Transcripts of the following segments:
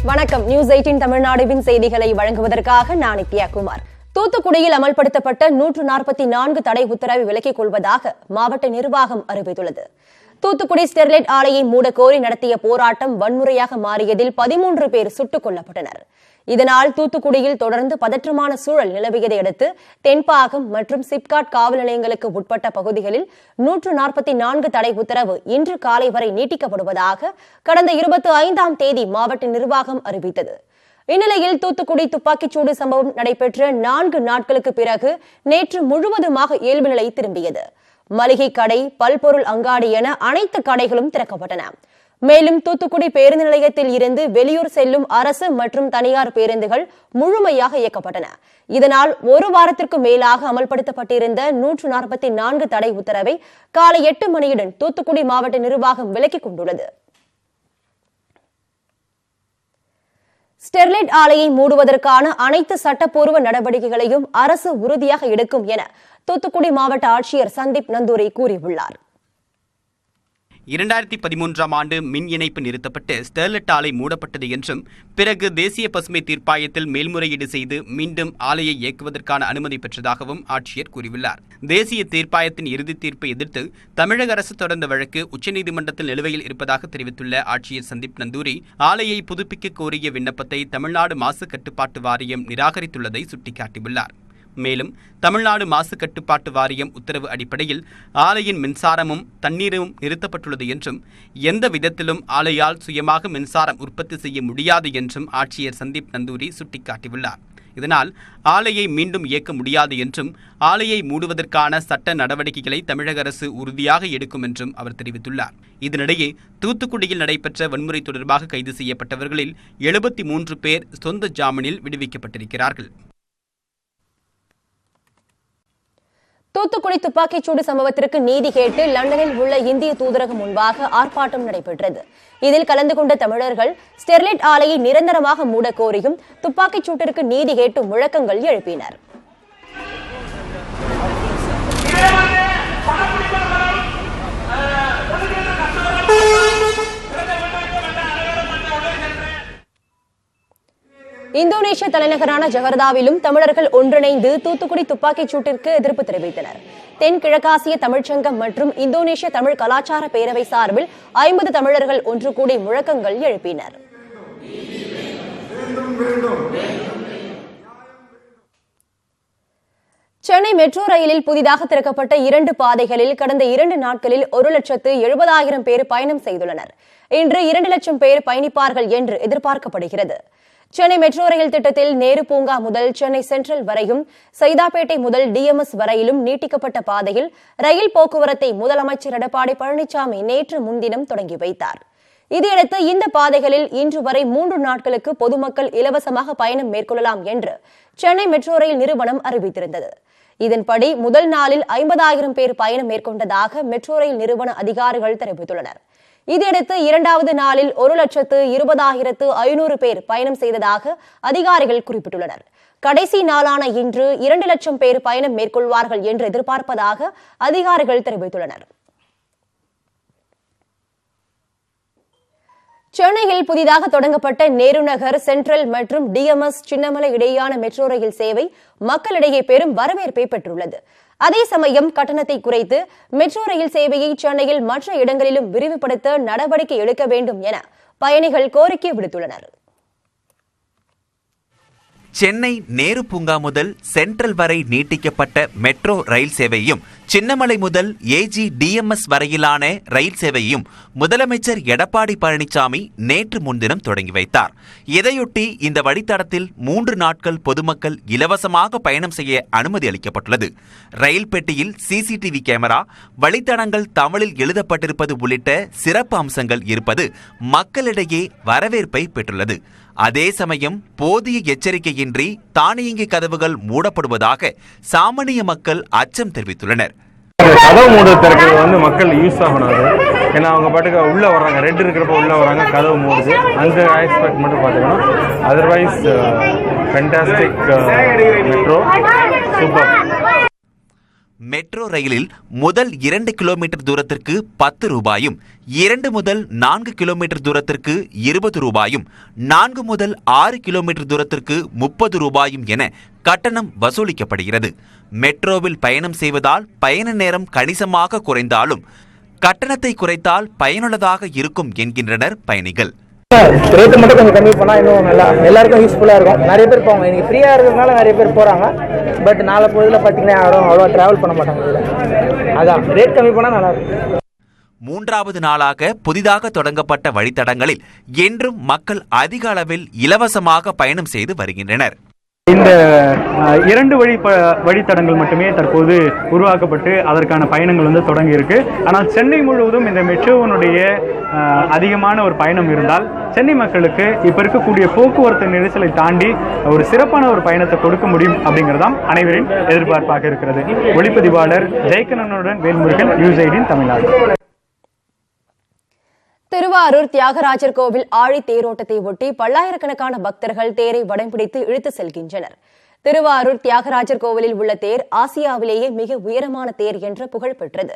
வணக்கம். நியூஸ் 18 தமிழ்நாடுவின் செய்திகளை வழங்குவதற்காக நான் நித்யாகுமார். தூத்துக்குடியில் அமல்படுத்தப்பட்ட 144 தடை உத்தரவை விலக்கிக் கொள்வதாக மாவட்ட நிர்வாகம் அறிவித்துள்ளது. தூத்துக்குடி ஸ்டெர்லைட் ஆலையை மூடக்கோரி நடத்திய போராட்டம் வன்முறையாக மாறியதில் 13 பேர் சுட்டுக் கொல்லப்பட்டனர். இதனால் தூத்துக்குடியில் தொடர்ந்து பதற்றமான சூழல் நிலவியதை அடுத்து தென்பாகம் மற்றும் சிப்காட் காவல் நிலையங்களுக்கு உட்பட்ட பகுதிகளில் 144 தடை உத்தரவு இன்று காலை வரை நீட்டிக்கப்படுவதாக கடந்த 25ஆம் தேதி மாவட்ட நிர்வாகம் அறிவித்தது. இந்நிலையில் தூத்துக்குடி துப்பாக்கிச்சூடு சம்பவம் நடைபெற்ற 4 நாட்களுக்கு பிறகு நேற்று முழுவதுமாக இயல்பு நிலை திரும்பியது. மளிகை கடை, பல்பொருள் அங்காடி என அனைத்து கடைகளும் திறக்கப்பட்டன. மேலும் தூத்துக்குடி பேருந்து நிலையத்தில் இருந்து வெளியூர் செல்லும் அரசு மற்றும் தனியார் பேருந்துகள் முழுமையாக இயக்கப்பட்டன. இதனால் ஒரு வாரத்திற்கு மேலாக அமல்படுத்தப்பட்டிருந்த 144 தடை உத்தரவை காலை 8 மணியுடன் தூத்துக்குடி மாவட்ட நிர்வாகம் விலக்கிக் கொண்டுள்ளது. ஸ்டெர்லைட் ஆலையை மூடுவதற்கான அனைத்து சட்டப்பூர்வ நடவடிக்கைகளையும் அரசு உறுதியாக எடுக்கும் என தூத்துக்குடி மாவட்ட ஆட்சியர் சந்தீப் நந்தூரி கூறியுள்ளார். 2013ஆம் ஆண்டு மின் இணைப்பு நிறுத்தப்பட்டு ஸ்டெர்லைட் ஆலை மூடப்பட்டது என்றும் பிறகு தேசிய பசுமை தீர்ப்பாயத்தில் மேல்முறையீடு செய்து மீண்டும் ஆலையை இயக்குவதற்கான அனுமதி பெற்றதாகவும் ஆட்சியர் கூறியுள்ளார். தேசிய தீர்ப்பாயத்தின் இறுதி தீர்ப்பை எதிர்த்து தமிழக அரசு தொடர்ந்த வழக்கு உச்சநீதிமன்றத்தில் நிலுவையில் இருப்பதாக தெரிவித்துள்ள ஆட்சியர் சந்தீப் நந்தூரி, ஆலையை புதுப்பிக்க கோரிய விண்ணப்பத்தை தமிழ்நாடு மாசு கட்டுப்பாட்டு வாரியம் நிராகரித்துள்ளதை சுட்டிக்காட்டியுள்ளார். மேலும் தமிழ்நாடு மாசு கட்டுப்பாட்டு வாரியம் உத்தரவு அடிப்படையில் ஆலையின் மின்சாரமும் தண்ணீரும் நிறுத்தப்பட்டுள்ளது என்றும் எந்த விதத்திலும் ஆலையால் சுயமாக மின்சாரம் உற்பத்தி செய்ய முடியாது என்றும் ஆட்சியர் சந்தீப் நந்தூரி சுட்டிக்காட்டியுள்ளார். இதனால் ஆலையை மீண்டும் இயக்க முடியாது என்றும் ஆலையை மூடுவதற்கான சட்ட நடவடிக்கைகளை தமிழக அரசு உறுதியாக எடுக்கும் என்றும் அவர் தெரிவித்துள்ளார். இதனிடையே தூத்துக்குடியில் நடைபெற்ற வன்முறை தொடர்பாக கைது செய்யப்பட்டவர்களில் 73 பேர் சொந்த ஜாமீனில் விடுவிக்கப்பட்டிருக்கிறார்கள். தூத்துக்குடி துப்பாக்கிச்சூடு சம்பவத்திற்கு நீதி கேட்டு லண்டனில் உள்ள இந்திய தூதரகம் முன்பாக ஆர்ப்பாட்டம் நடைபெற்றது. இதில் கலந்து கொண்ட தமிழர்கள் ஸ்டெர்லைட் ஆலையை நிரந்தரமாக மூட கோரியும் துப்பாக்கிச்சூட்டிற்கு நீதி கேட்டும் முழக்கங்கள் எழுப்பினர். இந்தோனேஷிய தலைநகரான ஜகர்தாவிலும் தமிழர்கள் ஒன்றிணைந்து தூத்துக்குடி துப்பாக்கிச் சூட்டிற்கு எதிர்ப்பு தெரிவித்தனர். தென்கிழக்காசிய தமிழ்ச்சங்கம் மற்றும் இந்தோனேஷிய தமிழ் கலாச்சார பேரவை சார்பில் 50 தமிழர்கள் ஒன்று கூடி முழக்கங்கள் எழுப்பினர். சென்னை மெட்ரோ ரயிலில் புதிதாக திறக்கப்பட்ட 2 பாதைகளில் கடந்த 2 நாட்களில் 1,70,000 பேர் பயணம் செய்துள்ளனர். இன்று 2 லட்சம் பேர் பயணிப்பார்கள் என்று எதிர்பார்க்கப்படுகிறது. சென்னை மெட்ரோ ரயில் திட்டத்தில் நேரு பூங்கா முதல் சென்னை சென்ட்ரல் வரையும், சைதாப்பேட்டை முதல் டிஎம்எஸ் வரையிலும் நீட்டிக்கப்பட்ட பாதையில் ரயில் போக்குவரத்தை முதலமைச்சர் எடப்பாடி பழனிசாமி நேற்று முன்தினம் தொடங்கி வைத்தார். இதையடுத்து இந்த பாதைகளில் இன்று வரை 3 நாட்களுக்கு பொதுமக்கள் இலவசமாக பயணம் மேற்கொள்ளலாம் என்று சென்னை மெட்ரோ ரயில் நிறுவனம் அறிவித்திருந்தது. இதன்படி முதல் நாளில் 50,000 பேர் பயணம் மேற்கொண்டதாக மெட்ரோ ரயில் நிறுவன அதிகாரிகள் தெரிவித்துள்ளனர். இதையடுத்து 2வது நாளில் 1,20,500 பேர் பயணம் செய்ததாக அதிகாரிகள் குறிப்பிட்டுள்ளனர். கடைசி நாளான இன்று 2 லட்சம் பேர் பயணம் மேற்கொள்வார்கள் என்று எதிர்பார்ப்பதாக அதிகாரிகள் தெரிவித்துள்ளனர். சென்னையில் புதிதாக தொடங்கப்பட்ட நேரு நகர், சென்ட்ரல் மற்றும் டிஎம்எஸ் சின்னமலை இடையேயான மெட்ரோ ரயில் சேவை மக்களிடையே பெரும் வரவேற்பை பெற்றுள்ளது. அதே சமயம் கட்டணத்தை குறைத்து மெட்ரோ ரயில் சேவையை சென்னையில் மற்ற இடங்களிலும் விரிவுபடுத்த நடவடிக்கை எடுக்க வேண்டும் என பயணிகள் கோரிக்கை விடுத்துள்ளனர். சென்னை நேரு பூங்கா முதல் சென்ட்ரல் வரை நீட்டிக்கப்பட்ட மெட்ரோ ரயில் சேவையும், சின்னமலை முதல் ஏஜி டிஎம்எஸ் வரையிலான ரயில் சேவையும் முதலமைச்சர் எடப்பாடி பழனிசாமி நேற்று முன்தினம் தொடங்கி வைத்தார். இதையொட்டி இந்த வழித்தடத்தில் 3 நாட்கள் பொதுமக்கள் இலவசமாக பயணம் செய்ய அனுமதி அளிக்கப்பட்டுள்ளது. ரயில் பெட்டியில் சிசிடிவி கேமரா, வழித்தடங்கள் தமிழில் எழுதப்பட்டிருப்பது உள்ளிட்ட சிறப்பு அம்சங்கள் இருப்பது மக்களிடையே வரவேற்பை பெற்றுள்ளது. அதே சமயம் போதிய எச்சரிக்கையின்றி தானியங்கி கதவுகள் மூடப்படுவதாக சாமானிய மக்கள் அச்சம் தெரிவித்துள்ளனர். கதவு மூடுறதுக்கு மக்கள் யூஸ் ஆகணும். ஏன்னா அவங்க பாட்டுக்கு உள்ள வர்றாங்க, ரெட் இருக்கிறப்ப உள்ள வர்றாங்க, கதவு மூடுது. அந்த ஆஸ்பெக்ட் மட்டும் பார்த்தீங்கன்னா otherwise fantastic metro, super. Metro ரயிலில் முதல் 2 கிலோமீட்டர் தூரத்திற்கு 10 ரூபாயும், 2 முதல் 4 கிலோமீட்டர் தூரத்திற்கு 20 ரூபாயும், 4 முதல் 6 கிலோமீட்டர் தூரத்திற்கு 30 ரூபாயும் என கட்டணம் வசூலிக்கப்படுகிறது. மெட்ரோவில் பயணம் செய்வதால் பயண நேரம் கணிசமாக குறைந்தாலும் கட்டணத்தை குறைத்தால் பயனுள்ளதாக இருக்கும் என்கின்றனர் பயணிகள். ரேட்டு மட்டும் கொஞ்சம் கம்மி பண்ணால் இன்னும் நல்லா எல்லாருக்கும் யூஸ்ஃபுல்லாக இருக்கும். நிறைய பேர் போவாங்க, இன்னைக்கு ஃப்ரீயாக இருக்கிறதுனால நிறைய பேர் போகிறாங்க. பட் நாளை பொழுதுல பார்த்தீங்கன்னா யாரும் அவ்வளோ ட்ராவல் பண்ண மாட்டாங்க. அதான் ரேட் கம்மி பண்ணால் நல்லாயிருக்கும். 3வது நாளாக புதிதாக தொடங்கப்பட்ட வழித்தடங்களில் என்றும் மக்கள் அதிக அளவில் இலவசமாக பயணம் செய்து வருகின்றனர். இந்த 2 வழித்தடங்கள் மட்டுமே தற்போது உருவாக்கப்பட்டு அதற்கான பயணங்கள் தொடங்கி இருக்கு. ஆனால் சென்னை முழுவதும் இந்த மெட்ரோவினுடைய அதிகமான ஒரு பயணம் இருந்தால் சென்னை மக்களுக்கு இப்ப இருக்கக்கூடிய போக்குவரத்து நெரிசலை தாண்டி ஒரு சிறப்பான ஒரு பயணத்தை கொடுக்க முடியும் அப்படிங்கறதாம் அனைவரின் எதிர்பார்ப்பாக இருக்கிறது. ஒளிப்பதிவாளர் ஜெயக்கண்ணனுடன் வேல்முருகன், நியூஸ் 18 தமிழ்நாடு. திருவாரூர் தியாகராஜர் கோவில் ஆழி தேரோட்டத்தை ஒட்டி பல்லாயிரக்கணக்கான பக்தர்கள் தேரை வடம்பிடித்து இழுத்து செல்கின்றனர். திருவாரூர் தியாகராஜர் கோவிலில் உள்ள தேர் ஆசியாவிலேயே மிக உயரமான தேர் என்ற புகழ் பெற்றது.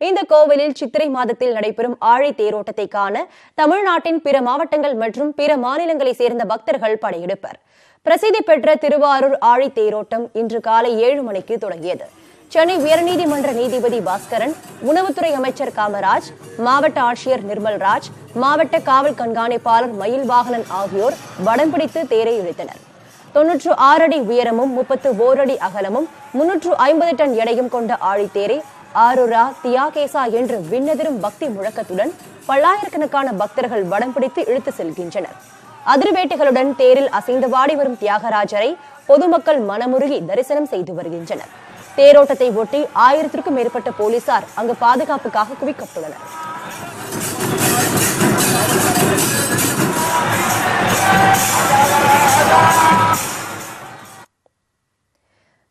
இந்த கோவிலில் சித்திரை மாதத்தில் நடைபெறும் ஆழி தேரோட்டத்தை காண தமிழ்நாட்டின் பிற மாவட்டங்கள் மற்றும் பிற மாநிலங்களைச் சேர்ந்த பக்தர்கள் படையெடுப்பர். பிரசித்தி பெற்ற திருவாரூர் ஆழி தேரோட்டம் இன்று காலை 7 மணிக்கு தொடங்கியது. சென்னை உயர்நீதிமன்ற நீதிபதி பாஸ்கரன், உணவுத்துறை அமைச்சர் காமராஜ், மாவட்ட ஆட்சியர் நிர்மல்ராஜ், மாவட்ட காவல் கண்காணிப்பாளர் மயில்வாகனன் ஆகியோர் வடம்பிடித்து தேரை இழுத்தனர். 96 அடி உயரமும் 31 அடி அகலமும் 350 டன் எடையும் கொண்ட ஆழித்தேரை ஆருரா தியாகேசா என்று விண்ணதிரும் பக்தி முழக்கத்துடன் பல்லாயிரக்கணக்கான பக்தர்கள் வடம்பிடித்து இழுத்து செல்கின்றனர். அதிர்வேட்டைகளுடன் தேரில் அசைந்து வாடி வரும் தியாகராஜரை பொதுமக்கள் மனமுருகி தரிசனம் செய்து வருகின்றனர். தேரோட்டத்தை ஒட்டி 1000க்கும் மேற்பட்ட போலீசார் அங்கு பாதுகாப்புக்காக குவிக்கப்பட்டுள்ளனர்.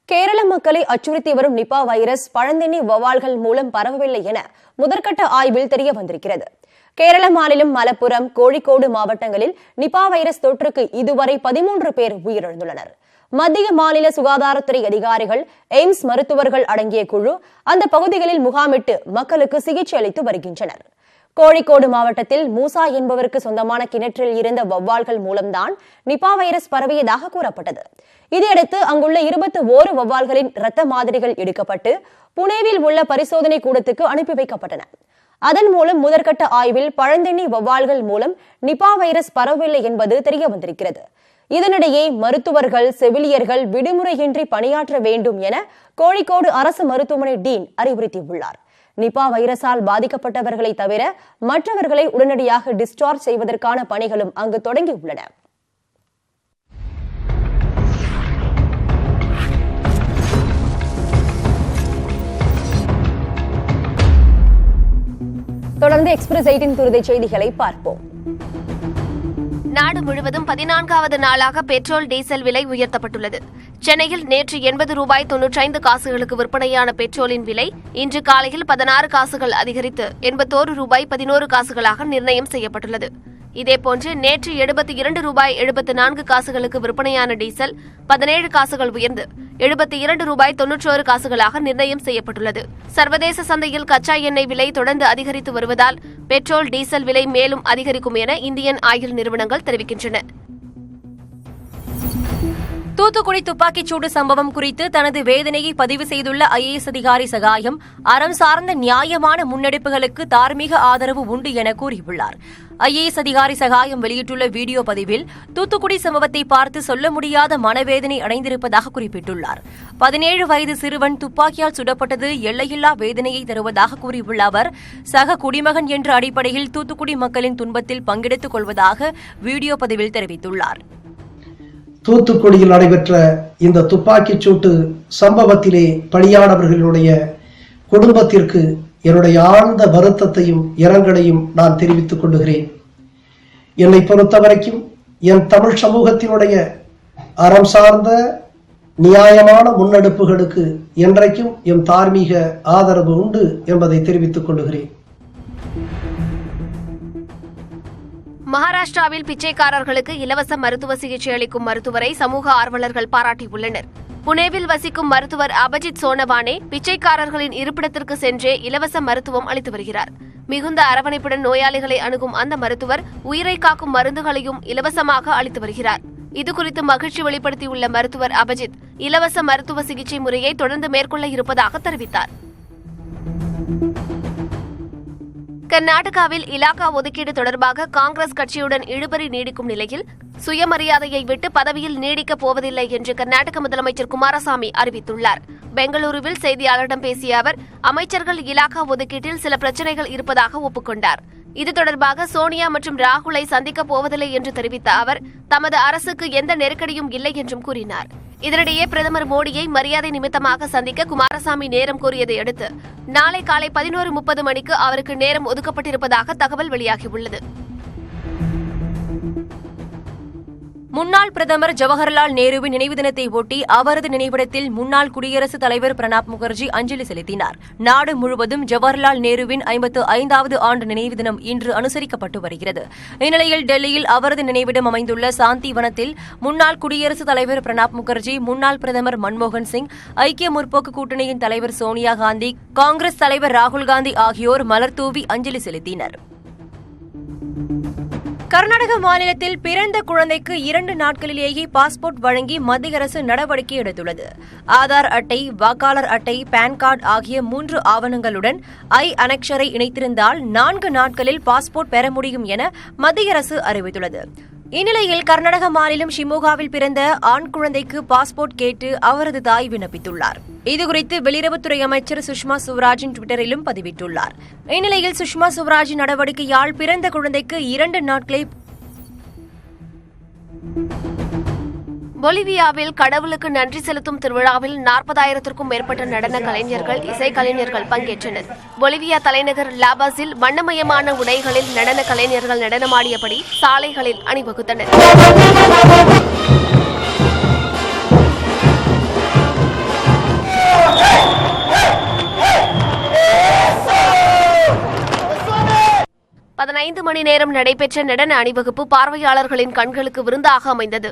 கேரள மக்களை அச்சுறுத்தி வரும் நிபா வைரஸ் பழந்தென்னி வௌவால்கள் மூலம் பரவவில்லை என முதற்கட்ட ஆய்வில் தெரிய வந்திருக்கிறது. கேரள மாநிலம் மலப்புரம், கோழிக்கோடு மாவட்டங்களில் நிபா வைரஸ் தொற்றுக்கு இதுவரை 13 பேர் உயிரிழந்துள்ளனர். மத்திய மாநில சுகாதாரத்துறை அதிகாரிகள், எய்ம்ஸ் மருத்துவர்கள் அடங்கிய குழு அந்த பகுதிகளில் முகாமிட்டு மக்களுக்கு சிகிச்சை அளித்து வருகின்றனர். கோழிக்கோடு மாவட்டத்தில் மூசா என்பவருக்கு சொந்தமான கிணற்றில் இருந்த வௌவால்கள் மூலம்தான் நிபா வைரஸ் பரவியதாக கூறப்பட்டது. இதையடுத்து அங்குள்ள 21 வௌவால்களின் இரத்த மாதிரிகள் எடுக்கப்பட்டு புனேவில் உள்ள பரிசோதனை கூடத்துக்கு அனுப்பி வைக்கப்பட்டன. அதன் மூலம் முதற்கட்ட ஆய்வில் பழந்தென்னி வௌவால்கள் மூலம் நிபா வைரஸ் பரவவில்லை என்பது தெரிய வந்திருக்கிறது. இதனிடையே மருத்துவர்கள், செவிலியர்கள் விடுமுறையின்றி பணியாற்ற வேண்டும் என கோழிக்கோடு அரசு மருத்துவமனை டீன் அறிவுறுத்தியுள்ளார். நிபா வைரஸால் பாதிக்கப்பட்டவர்களை தவிர மற்றவர்களை உடனடியாக டிஸ்சார்ஜ் செய்வதற்கான பணிகளும் அங்கு தொடங்கியுள்ளன. தொடர்ந்து எக்ஸ்பிரஸ் 18 துரித செய்திகளை பார்ப்போம். நாடு முழுவதும் 14வது நாளாக பெட்ரோல், டீசல் விலை உயர்த்தப்பட்டுள்ளது. சென்னையில் நேற்று 80 ரூபாய் 95 காசுகளுக்கு விற்பனையான பெட்ரோலின் விலை இன்று காலையில் 16 காசுகள் அதிகரித்து 81 ரூபாய் 11 காசுகளாக நிர்ணயம் செய்யப்பட்டுள்ளது. இதேபோன்று நேற்று 72 ரூபாய் 74 காசுகளுக்கு விற்பனையான டீசல் 17 காசுகள் உயர்ந்து 72 ரூபாய் 91 காசுகளாக நிர்ணயம் செய்யப்பட்டுள்ளது. சர்வதேச சந்தையில் கச்சா எண்ணெய் விலை தொடர்ந்து அதிகரித்து வருவதால் பெட்ரோல், டீசல் விலை மேலும் அதிகரிக்கும் என இந்தியன் ஆயில் நிறுவனங்கள் தெரிவிக்கின்றன. தூத்துக்குடி துப்பாக்கிச்சூடு சம்பவம் குறித்து தனது வேதனையை பதிவு செய்துள்ள IAS அதிகாரி சகாயம், அறம் சார்ந்த நியாயமான முன்னெடுப்புகளுக்கு தார்மீக ஆதரவு உண்டு என கூறியுள்ளார். IAS அதிகாரி சகாயம் வெளியிட்டுள்ள வீடியோ பதிவில் தூத்துக்குடி சம்பவத்தை பார்த்து சொல்ல முடியாத மனவேதனை அடைந்திருப்பதாக குறிப்பிட்டுள்ளார். 17 வயது சிறுவன் துப்பாக்கியால் சுடப்பட்டது எல்லையில்லா வேதனையை தருவதாக கூறியுள்ள அவர், சக குடிமகன் என்ற அடிப்படையில் தூத்துக்குடி மக்களின் துன்பத்தில் பங்கெடுத்துக் கொள்வதாக வீடியோ பதிவில் தெரிவித்துள்ளார். தூத்துக்குடியில் நடைபெற்ற இந்த துப்பாக்கிச் சூட்டு சம்பவத்திலே பலியானவர்களுடைய குடும்பத்திற்கு என்னுடைய ஆழ்ந்த வருத்தத்தையும் இரங்கலையும் நான் தெரிவித்துக் கொள்கிறேன். என்னை பொறுத்தவரைக்கும் என் தமிழ் சமூகத்தினுடைய அறம் சார்ந்த நியாயமான முன்னெடுப்புகளுக்கு என்றைக்கும் என் தார்மீக ஆதரவு உண்டு என்பதை தெரிவித்துக் கொள்கிறேன். மகாராஷ்டிராவில் பிச்சைக்காரர்களுக்கு இலவச மருத்துவ சிகிச்சை அளிக்கும் மருத்துவரை சமூக ஆர்வலர்கள் பாராட்டியுள்ளனர். புனேவில் வசிக்கும் மருத்துவர் அபஜித் சோனவானே பிச்சைக்காரர்களின் இருப்பிடத்திற்கு சென்றே இலவச மருத்துவம் அளித்து வருகிறார். மிகுந்த அரவணைப்புடன் நோயாளிகளை அணுகும் அந்த மருத்துவர் உயிரை காக்கும் மருந்துகளையும் இலவசமாக அளித்து வருகிறார். இதுகுறித்து மகிழ்ச்சி வெளிப்படுத்தியுள்ள மருத்துவர் அபஜித் இலவச மருத்துவ சிகிச்சை முறையை தொடர்ந்து மேற்கொள்ள இருப்பதாக தெரிவித்தார். கர்நாடகாவில் இலாகா ஒதுக்கீடு தொடர்பாக காங்கிரஸ் கட்சியுடன் இழுபறி நீடிக்கும் நிலையில் சுயமரியாதையை விட்டு பதவியில் நீடிக்கப் போவதில்லை என்று கர்நாடக முதலமைச்சர் குமாரசாமி அறிவித்துள்ளார். பெங்களூருவில் செய்தியாளரிடம் பேசிய அவர் அமைச்சர்கள் இலாகா ஒதுக்கீட்டில் சில பிரச்சினைகள் இருப்பதாக ஒப்புக்கொண்டார். இது தொடர்பாக சோனியா மற்றும் ராகுலை சந்திக்கப் போவதில்லை என்று தெரிவித்த அவர் தமது அரசுக்கு எந்த நெருக்கடியும் இல்லை என்றும் கூறினார். இதனிடையே பிரதமர் மோடியை மரியாதை நிமித்தமாக சந்திக்க குமாரசாமி நேரம் கோரியதை அடுத்து நாளை காலை 11:30 மணிக்கு அவருக்கு நேரம் ஒதுக்கப்பட்டிருப்பதாக தகவல் வெளியாகியுள்ளது. முன்னாள் பிரதமர் ஜவஹர்லால் நேருவின் நினைவு தினத்தை ஒட்டி அவரது நினைவிடத்தில் முன்னாள் குடியரசுத் தலைவர் பிரணாப் முகர்ஜி அஞ்சலி செலுத்தினார். நாடு முழுவதும் ஜவஹர்லால் நேருவின் 55வது ஆண்டு நினைவு தினம் இன்று அனுசரிக்கப்பட்டு வருகிறது. இந்நிலையில் டெல்லியில் அவரது நினைவிடம் அமைந்துள்ள சாந்தி வனத்தில் முன்னாள் குடியரசுத் தலைவர் பிரணாப் முகர்ஜி, முன்னாள் பிரதமர் மன்மோகன் சிங், ஐக்கிய முற்போக்கு கூட்டணியின் தலைவர் சோனியா காந்தி, காங்கிரஸ் தலைவர் ராகுல் காந்தி ஆகியோர் மலர்தூவி அஞ்சலி செலுத்தினர். கர்நாடக மாநிலத்தில் பிறந்த குழந்தைக்கு 2 நாட்களிலேயே பாஸ்போர்ட் வழங்கி மத்திய அரசு நடவடிக்கை எடுத்துள்ளது. ஆதார் அட்டை, வாக்காளர் அட்டை, பான் கார்டு ஆகிய 3 ஆவணங்களுடன் அனெக்ஷரை இணைத்திருந்தால் 4 நாட்களில் பாஸ்போர்ட் பெற முடியும் என மத்திய அரசு அறிவித்துள்ளது. இந்நிலையில் கர்நாடக மாநிலம் ஷிமோகாவில் பிறந்த ஆண் குழந்தைக்கு பாஸ்போர்ட் கேட்டு அவரது தாய் விண்ணப்பித்துள்ளார். இதுகுறித்து வெளியுறவுத்துறை அமைச்சர் சுஷ்மா சுவராஜின் டுவிட்டரிலும் பதிவிட்டுள்ளார். இந்நிலையில் சுஷ்மா சுவராஜின் நடவடிக்கையால் பிறந்த குழந்தைக்கு 2 நாட்களை பொலிவியாவில் கடவுளுக்கு நன்றி செலுத்தும் திருவிழாவில் 40,000க்கும் மேற்பட்ட நடன கலைஞர்கள், இசைக்கலைஞர்கள் பங்கேற்றனர். பொலிவியா தலைநகர் லாபாஸில் வண்ணமயமான உடைகளில் நடன கலைஞர்கள் நடனமாடியபடி சாலைகளில் அணிவகுத்தனர். பதினைந்து மணி நேரம் நடைபெற்ற நடன அணிவகுப்பு பார்வையாளர்களின் கண்களுக்கு விருந்தாக அமைந்தது.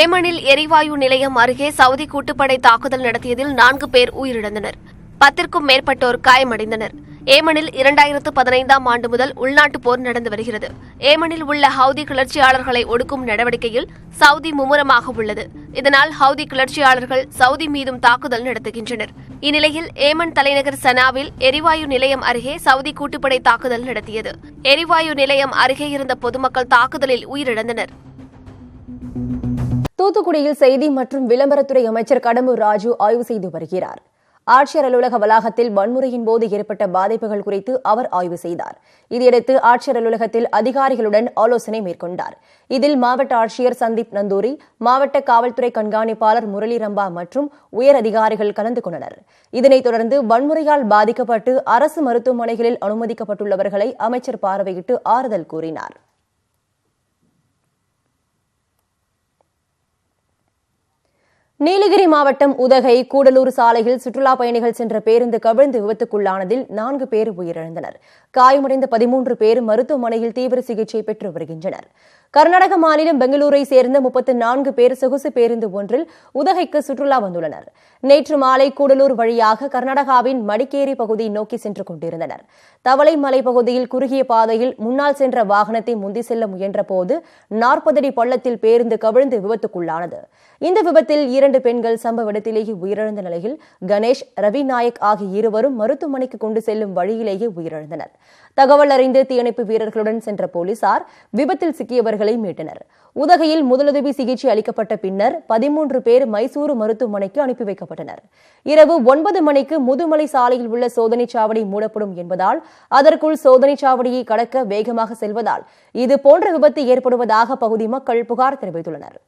ஏமனில் எரிவாயு நிலையம் அருகே சவுதி கூட்டுப்படை தாக்குதல் நடத்தியதில் 4 பேர் உயிரிழந்தனர். 10க்கும் மேற்பட்டோர் காயமடைந்தனர். ஏமனில் 2015ஆம் ஆண்டு முதல் உள்நாட்டு போர் நடந்து வருகிறது. ஏமனில் உள்ள ஹவுதி கிளர்ச்சியாளர்களை ஒடுக்கும் நடவடிக்கையில் சவுதி மும்முரமாக உள்ளது. இதனால் ஹவுதி கிளர்ச்சியாளர்கள் சவுதி மீதும் தாக்குதல் நடத்துகின்றனர். இந்நிலையில் ஏமன் தலைநகர் சனாவில் எரிவாயு நிலையம் அருகே சவுதி கூட்டுப்படை தாக்குதல் நடத்தியது. எரிவாயு நிலையம் அருகே இருந்த பொதுமக்கள் தாக்குதலில் உயிரிழந்தனர். தூத்துக்குடியில் செய்தி மற்றும் விளம்பரத்துறை அமைச்சர் கடம்பூர் ராஜு ஆய்வு செய்து வருகிறார். ஆட்சியர் அலுவலக வளாகத்தில் வன்முறையின் போது ஏற்பட்ட பாதிப்புகள் குறித்து அவர் ஆய்வு செய்தார். இதையடுத்து ஆட்சியர் அலுவலகத்தில் அதிகாரிகளுடன் ஆலோசனை மேற்கொண்டார். இதில் மாவட்ட ஆட்சியர் சந்தீப் நந்தூரி, மாவட்ட காவல்துறை கண்காணிப்பாளர் முரளி ரம்பா மற்றும் உயர் அதிகாரிகள் கலந்து கொண்டனர். இதனைத் தொடர்ந்து வன்முறையால் பாதிக்கப்பட்டு அரசு மருத்துவமனைகளில் அனுமதிக்கப்பட்டுள்ளவர்களை அமைச்சர் பார்வையிட்டு ஆறுதல் கூறினார். நீலகிரி மாவட்டம் உதகை கூடலூர் சாலையில் சுற்றுலா பயணிகள் சென்ற பேருந்து கவிழ்ந்து விபத்துக்குள்ளானதில் 4 பேர் உயிரிழந்தனர். காயமடைந்த 13 பேர் மருத்துவமனையில் தீவிர சிகிச்சை பெற்று வருகின்றனர். கர்நாடக மாநிலம் பெங்களூரை சேர்ந்த 34 பேர் சொகுசு பேருந்து ஒன்றில் உதகைக்கு சுற்றுலா வந்துள்ளனர். நேற்று மாலை கூடலூர் வழியாக கர்நாடகாவின் மடிக்கேரி பகுதி நோக்கி சென்று கொண்டிருந்தனர். தவளை மலை பகுதியில் குறுகிய பாதையில் முன்னால் சென்ற வாகனத்தை முந்தி செல்ல முயன்றபோது 40 அடி பள்ளத்தில் பேருந்து கவிழ்ந்து விபத்துக்குள்ளானது. இந்த விபத்தில் 2 பெண்கள் சம்பவ இடத்திலேயே உயிரிழந்த நிலையில் கணேஷ், ரவி நாயக் ஆகிய இருவரும் மருத்துவமனைக்கு கொண்டு செல்லும் வழியிலேயே உயிரிழந்தனர். தகவல் அறிந்து தீயணைப்பு வீரர்களுடன் சென்ற போலீசார் விபத்தில் சிக்கியவர்களை மீட்டனர். உதகையில் முதலுதவி சிகிச்சை அளிக்கப்பட்ட பின்னர் 13 பேர் மைசூரு மருத்துவமனைக்கு அனுப்பி வைக்கப்பட்டனர். இரவு 9 மணிக்கு முதுமலை சாலையில் உள்ள சோதனைச் சாவடி மூடப்படும் என்பதால் அதற்குள் சோதனைச் சாவடியை கடக்க வேகமாக செல்வதால் இதுபோன்ற விபத்து ஏற்படுவதாக பகுதி மக்கள் புகார் தெரிவித்துள்ளனர்.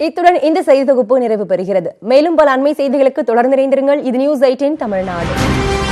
இத்துடன் இந்த செய்தி தொகுப்பு நிறைவு பெறுகிறது. மேலும் பல அண்மை செய்திகளுக்கு தொடர்ந்து இணைந்திருங்கள். இது நியூஸ் 18 தமிழ்நாடு.